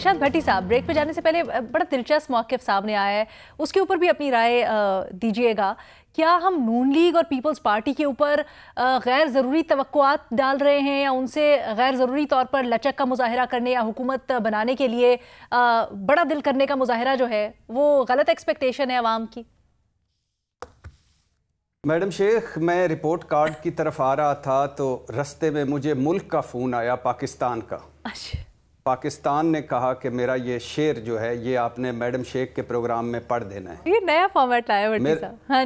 इरशाद भट्टी साहब, ब्रेक पे जाने से पहले बड़ा दिलचस्प मौक़िफ़ सामने आया है, उसके ऊपर भी अपनी राय दीजिएगा। क्या हम नून लीग और पीपल्स पार्टी के ऊपर गैर ज़रूरी तवक्कुआत डाल रहे हैं, या उनसे गैर ज़रूरी तौर पर लचक का मुज़ाहिरा करने या हुकूमत बनाने के लिए बड़ा दिल करने का मुज़ाहिरा जो है वो गलत एक्सपेक्टेशन है अवाम की? मैडम शेख, मैं रिपोर्ट कार्ड की तरफ आ रहा था तो रस्ते में मुझे मुल्क का फ़ोन आया, पाकिस्तान का। पाकिस्तान ने कहा कि मेरा ये शेर जो है ये आपने मैडम शेख के प्रोग्राम में पढ़ देना है। ये नया फॉर्मेट लाया भट्टी साहब। हाँ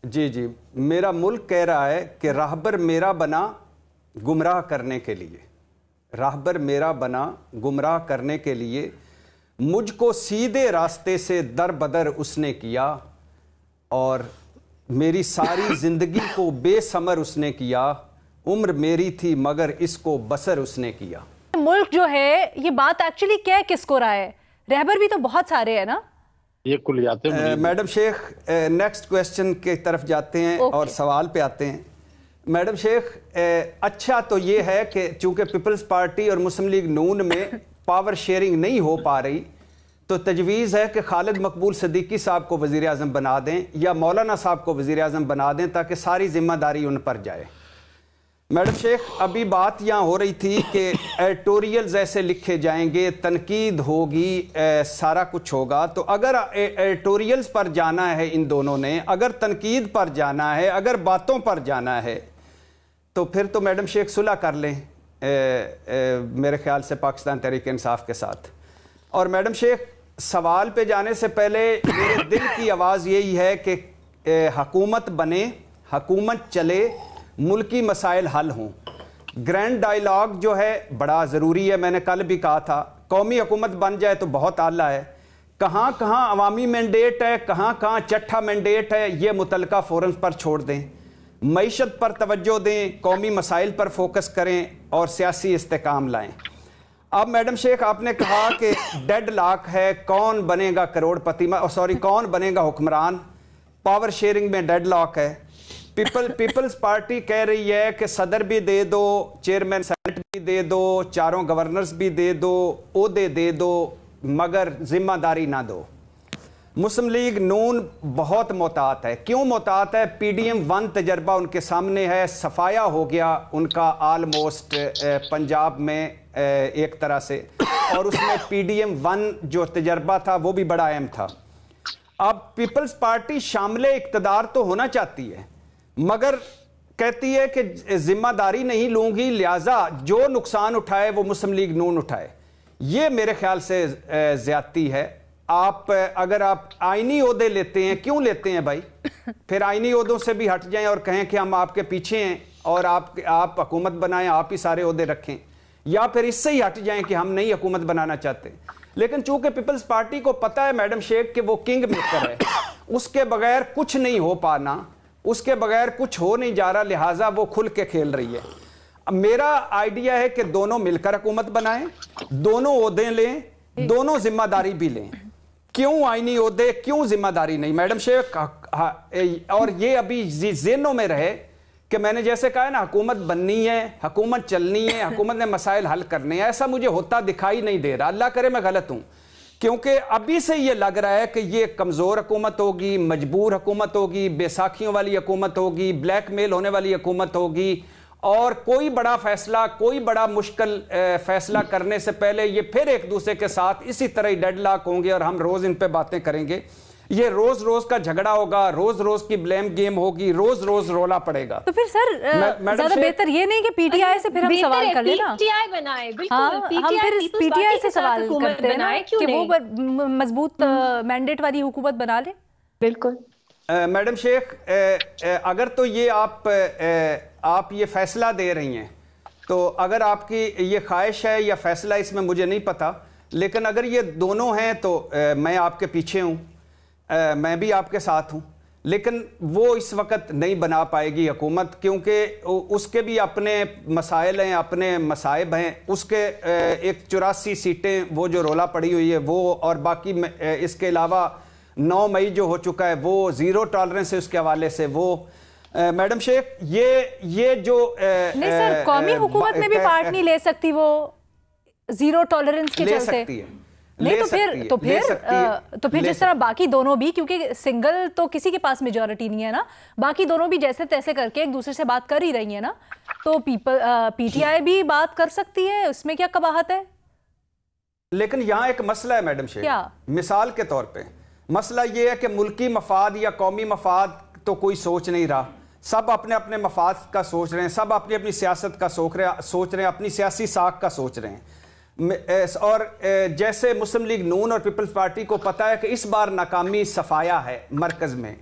जी जी। मेरा मुल्क कह रहा है कि राहबर मेरा बना गुमराह करने के लिए, राहबर मेरा बना गुमराह करने के लिए, मुझको सीधे रास्ते से दर बदर उसने किया, और मेरी सारी ज़िंदगी को बेसमर उसने किया, उम्र मेरी थी मगर इसको बसर उसने किया। मुल्क जो है ये बात एक्चुअली क्या किसको रहा है? रहबर भी तो बहुत सारे हैं ना, ये कुलियातें। मैडम शेख, नेक्स्ट क्वेश्चन की तरफ जाते हैं और सवाल पे आते हैं। मैडम शेख, अच्छा तो ये है कि चूंकि पीपल्स पार्टी और मुस्लिम लीग नून में पावर शेयरिंग नहीं हो पा रही, तो तजवीज़ है कि खालिद मकबूल सिद्दीकी साहब को वज़ीर आज़म बना दें या मौलाना साहब को वज़ीर आज़म बना दें, ताकि सारी जिम्मेदारी उन पर जाए। मैडम शेख, अभी बात यहाँ हो रही थी कि एडिटोरियल्स ऐसे लिखे जाएंगे, तनकीद होगी, सारा कुछ होगा। तो अगर एडिटोरियल्स पर जाना है इन दोनों ने, अगर तनकीद पर जाना है, अगर बातों पर जाना है, तो फिर तो मैडम शेख सुलह कर लें मेरे ख्याल से पाकिस्तान तहरीक इंसाफ के साथ। और मैडम शेख, सवाल पे जाने से पहले मेरे दिल की आवाज़ यही है कि हुकूमत बने, हुकूमत चले, मुल्की मसाइल हल हों। ग्रैंड डायलॉग जो है बड़ा ज़रूरी है, मैंने कल भी कहा था, कौमी हुकूमत बन जाए तो बहुत आला है। कहाँ कहाँ अवामी मैंडेट है, कहाँ कहाँ चट्ठा मैंडेट है, ये मुतलका फोरम्स पर छोड़ दें, मईशत पर तवज्जो दें, कौमी मसाइल पर फोकस करें और सियासी इस्तेकाम लाएँ। अब मैडम शेख, आपने कहा कि डेड लॉक है, कौन बनेगा करोड़पति, कौन बनेगा हुक्मरान, पावर शेयरिंग में डेड लॉक है। पीपल्स पार्टी कह रही है कि सदर भी दे दो, चेयरमैन सेनेट भी दे दो, चारों गवर्नर्स भी दे दो, ओहदे दे दो, मगर जिम्मेदारी ना दो। मुस्लिम लीग नून बहुत मोहतात है। क्यों मोहतात है? PDM 1 तजर्बा उनके सामने है, सफाया हो गया उनका आलमोस्ट पंजाब में एक तरह से, और उसमें PDM 1 जो तजर्बा था वो भी बड़ा अहम था। अब पीपल्स पार्टी शामिल इक़्तिदार तो होना चाहती है, मगर कहती है कि जिम्मेदारी नहीं लूंगी, लिहाजा जो नुकसान उठाए वो मुस्लिम लीग नून उठाए। ये मेरे ख्याल से ज्यादती है। अगर आप आईनी ओहदे लेते हैं, क्यों लेते हैं भाई? फिर आईनी ओहदों से भी हट जाएं और कहें कि हम आपके पीछे हैं और आप हुकूमत बनाएं, आप ही सारे ओहदे रखें, या फिर इससे ही हट जाएं कि हम नहीं हुकूमत बनाना चाहते। लेकिन चूंकि पीपल्स पार्टी को पता है मैडम शेख कि वो किंग मेकर है, उसके बगैर कुछ नहीं हो पाना, उसके बगैर कुछ हो नहीं जा रहा, लिहाजा वो खुल के खेल रही है। मेरा आइडिया है कि दोनों मिलकर हुकूमत बनाएं, दोनों ओहदे लें, दोनों जिम्मेदारी भी लें। क्यों आईनी ओहदे, क्यों जिम्मेदारी नहीं? मैडम शेख, और ये अभी ज़हनों में रहे कि मैंने जैसे कहा है ना, हुकूमत बननी है, हुकूमत चलनी है, हुकूमत ने मसाइल हल करने हैं, ऐसा मुझे होता दिखाई नहीं दे रहा। अल्लाह करे मैं गलत हूं, क्योंकि अभी से ये लग रहा है कि ये कमज़ोर हुकूमत होगी, मजबूर हुकूमत होगी, बैसाखियों वाली हुकूमत होगी, ब्लैकमेल होने वाली हुकूमत होगी, और कोई बड़ा फैसला, कोई बड़ा मुश्किल फैसला करने से पहले ये फिर एक दूसरे के साथ इसी तरह ही डेडलॉक होंगे और हम रोज़ इन पे बातें करेंगे। ये रोज रोज का झगड़ा होगा, रोज रोज की ब्लेम गेम होगी, रोज रोज रोला पड़ेगा। तो फिर सर ज्यादा बेहतर ये नहीं कि पीटीआई से फिर हम सवाल कर लेना, पीटीआई बनाए, बिल्कुल हम फिर पीटीआई से सवाल करते हैं ना कि वो मजबूत मैंडेट वाली हुकूमत बना ले। बिल्कुल मैडम शेख, अगर तो ये आप ये फैसला दे रही हैं, तो अगर आपकी ये ख्वाहिश है या फैसला, इसमें मुझे नहीं पता, लेकिन अगर ये दोनों हैं तो मैं आपके पीछे हूँ, मैं भी आपके साथ हूँ। लेकिन वो इस वक्त नहीं बना पाएगी हुकूमत, क्योंकि उसके भी अपने मसाइल हैं, अपने मसाइब हैं। उसके एक 84 सीटें वो जो रोला पड़ी हुई है वो, और बाकी इसके अलावा 9 मई जो हो चुका है वो, ज़ीरो टॉलरेंस है उसके हवाले से वो। मैडम शेख, ये जो नहीं सर, कौमी हुकूमत में भी पार्ट नहीं ले सकती वो ज़ीरो टॉलरेंस के ले चलते। सकती है, نہیں تو پھر جس طرح باقی دونوں بھی, کیونکہ سنگل تو کسی کے پاس میجورٹی نہیں ہے نا, باقی دونوں بھی جیسے تیسے کر کے ایک دوسرے سے بات کر ہی رہی ہیں نا, تو پی ٹی آئی بھی بات کر سکتی ہے, اس میں کیا قباحت ہے؟ لیکن یہاں ایک مسئلہ ہے میڈم شیخ, مثال کے طور پہ مسئلہ یہ ہے کہ ملکی مفاد یا قومی مفاد تو کوئی سوچ نہیں رہا, سب اپنے اپنے مفاد کا سوچ رہے ہیں, سب اپنی اپنی سیاست کا سوچ رہے ہیں, اپنی سیاسی ساکھ کا سوچ رہے ہیں. اور جیسے مسلم لیگ نون اور پیپلز پارٹی کو پتا ہے کہ اس بار ناکامی صفایا ہے مرکز میں,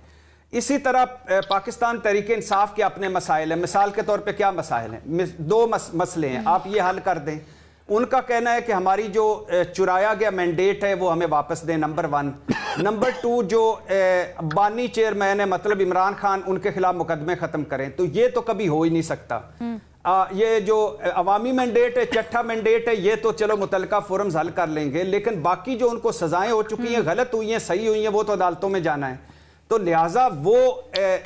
اسی طرح پاکستان تحریک انصاف کے اپنے مسائل ہیں. مثال کے طور پہ کیا مسائل ہیں؟ 2 مسئلے ہیں, آپ یہ حل کر دیں. ان کا کہنا ہے کہ ہماری جو چرایا گیا مینڈیٹ ہے وہ ہمیں واپس دیں, نمبر 1. نمبر 2, جو بانی چیئرمین ہے مطلب عمران خان, ان کے خلاف مقدمے ختم کریں. تو یہ تو کبھی ہو ہی نہیں سکتا. یہ جو عوامی مینڈیٹ ہے, چٹھا مینڈیٹ ہے, یہ تو چلو متعلقہ فورمز حل کر لیں گے, لیکن باقی جو ان کو سزائیں ہو چکی ہیں, غلط ہوئی ہیں, صحیح ہوئی ہیں, وہ تو عدالتوں میں جانا ہے. تو لہٰذا وہ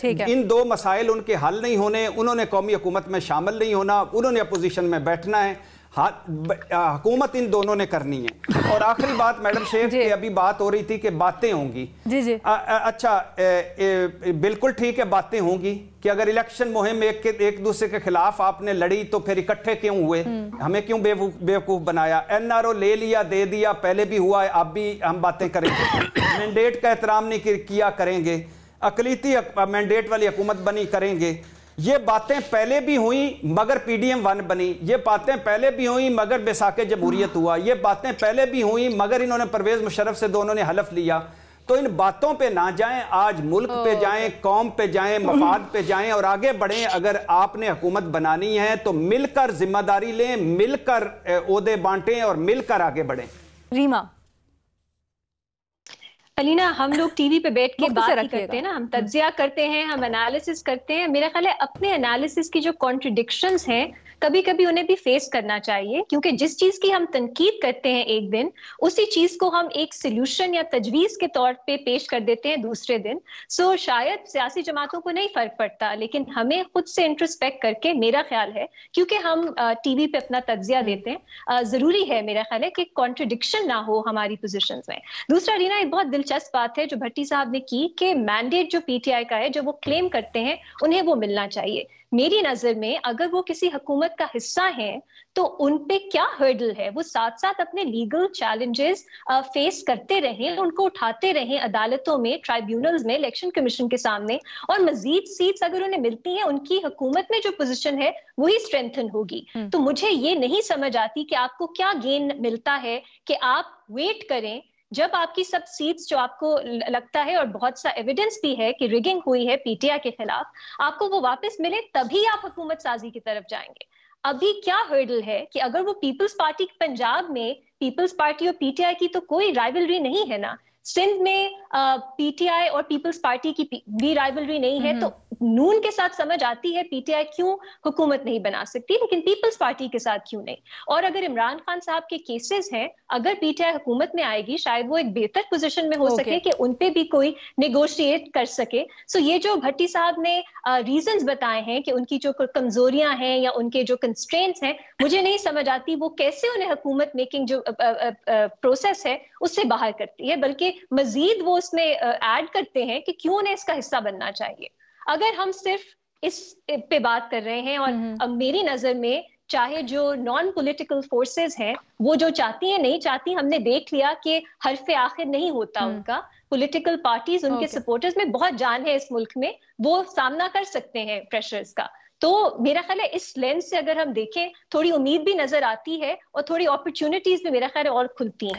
ان 2 مسائل ان کے حل نہیں ہونے, انہوں نے قومی حکومت میں شامل نہیں ہونا, انہوں نے اپوزیشن میں بیٹھنا ہے, حکومت ان دونوں نے کرنی ہے. اور آخری بات میڈم شیخ, کہ ابھی بات ہو رہی تھی کہ باتیں ہوں گی. اچھا, بالکل ٹھیک ہے, باتیں ہوں گی کہ اگر الیکشن مہم ایک دوسرے کے خلاف آپ نے لڑی تو پھر اکٹھے کیوں ہوئے, ہمیں کیوں بیوقوف بنایا؟ این آر او لے لیا, دے دیا, پہلے بھی ہوا ہے, اب بھی ہم باتیں کریں گے. مینڈیٹ کا احترام نہیں کیا, کریں گے. اقلیتی مینڈیٹ والی حکومت بنی, کریں گے. یہ باتیں پہلے بھی ہوئیں مگر پی ڈی ایم 1 بنی, یہ باتیں پہلے بھی ہوئیں مگر بیساکھ جمہوریت ہوا, یہ باتیں پہلے بھی ہوئیں مگر انہوں نے پرویز مشرف سے دونوں نے حلف لیا. تو ان باتوں پہ نہ جائیں, آج ملک پہ جائیں, قوم پہ جائیں, مفاد پہ جائیں اور آگے بڑھیں. اگر آپ نے حکومت بنانی ہے تو مل کر ذمہ داری لیں, مل کر عہدے بانٹیں اور مل کر آگے بڑھیں. ریما. علینا, ہم لوگ ٹی وی پہ بیٹھ کے بات ہی کرتے ہیں نا, ہم تجزیہ کرتے ہیں, ہم انالیسس کرتے ہیں. میرا خیال ہے اپنے انالیسس کی جو کانٹرڈکشنز ہیں کبھی کبھی انہیں بھی فیس کرنا چاہیے, کیونکہ جس چیز کی ہم تنقید کرتے ہیں ایک دن, اسی چیز کو ہم ایک سلیوشن یا تجویز کے طور پہ پیش کر دیتے ہیں دوسرے دن. سو شاید سیاسی جماعتوں کو نہیں فرق پڑتا, لیکن ہمیں خود سے انٹروسپیکٹ کر کے, میرا خیال ہے کیونکہ ہم ٹی وی پہ اپنا تجزیہ دیتے ہیں, ضروری ہے میرا خیال ہے کہ کانٹرڈکشن نہ ہو ہماری پوزیشنز میں. دوسرا رینا, ایک بہت دلچسپ بات ہے جو بھٹی صاحب نے کی کہ مینڈیٹ جو پی ٹی آئی کا ہے, جو وہ کلیم کرتے ہیں, انہیں وہ ملنا چاہیے. میری نظر میں اگر وہ کسی حکومت کا حصہ ہیں تو ان پہ کیا ہرڈل ہے, وہ ساتھ ساتھ اپنے لیگل چیلنجز فیس کرتے رہیں, ان کو اٹھاتے رہیں عدالتوں میں, ٹرائیبیونلز میں, الیکشن کمیشن کے سامنے, اور مزید سیٹس اگر انہیں ملتی ہیں, ان کی حکومت میں جو پوزیشن ہے وہی اسٹرینتھن ہوگی. تو مجھے یہ نہیں سمجھ آتی کہ آپ کو کیا گین ملتا ہے کہ آپ ویٹ کریں جب آپ کی سب سیٹس جو آپ کو لگتا ہے, اور بہت سا ایویڈنس بھی ہے کہ ریگنگ ہوئی ہے پی ٹی آئی کے خلاف, آپ کو وہ واپس ملے تبھی آپ حکومت سازی کی طرف جائیں گے. ابھی کیا ہرڈل ہے کہ اگر وہ پیپلز پارٹی پنجاب میں, پیپلز پارٹی اور پی ٹی آئی کی تو کوئی رائیولری نہیں ہے نا, سندھ میں پی ٹی آئی اور پیپلز پارٹی کی بھی رائیولری نہیں ہے, تو نون کے ساتھ سمجھ آتی ہے پی ٹی آئی کیوں حکومت نہیں بنا سکتی, لیکن پیپلز پارٹی کے ساتھ کیوں نہیں. اور اگر عمران خان صاحب کے کیسز ہیں, اگر پی ٹی آئی حکومت میں آئے گی, شاید وہ ایک بہتر پوزیشن میں ہو سکے کہ ان پہ بھی کوئی نیگوشیٹ کر سکے. سو یہ جو بھٹی صاحب نے ریزنز بتائے ہیں کہ ان کی جو کمزوریاں ہیں یا ان کے جو کنسٹرینٹس ہیں, مجھے نہیں سمجھ آتی وہ کیسے انہیں حکومت میکنگ جو پروسیس ہے اس سے باہر کرتی ہے, بلکہ مزید وہ اس میں ایڈ کرتے ہیں کہ کیوں انہیں اس کا حصہ بننا چاہیے. اگر ہم صرف اس پہ بات کر رہے ہیں, اور میری نظر میں چاہے جو نان پولیٹیکل فورسز ہیں وہ جو چاہتی ہیں نہیں چاہتی, ہم نے دیکھ لیا کہ حرف آخر نہیں ہوتا ان کا. پولیٹیکل پارٹیز, ان کے سپورٹرز میں بہت جان ہے اس ملک میں, وہ سامنا کر سکتے ہیں پریشرز کا. تو میرا خیال ہے اس لینس سے اگر ہم دیکھیں, تھوڑی امید بھی نظر آتی ہے اور تھوڑی اپرچونٹیز بھی میرا خیال ہے اور کھلتی ہیں.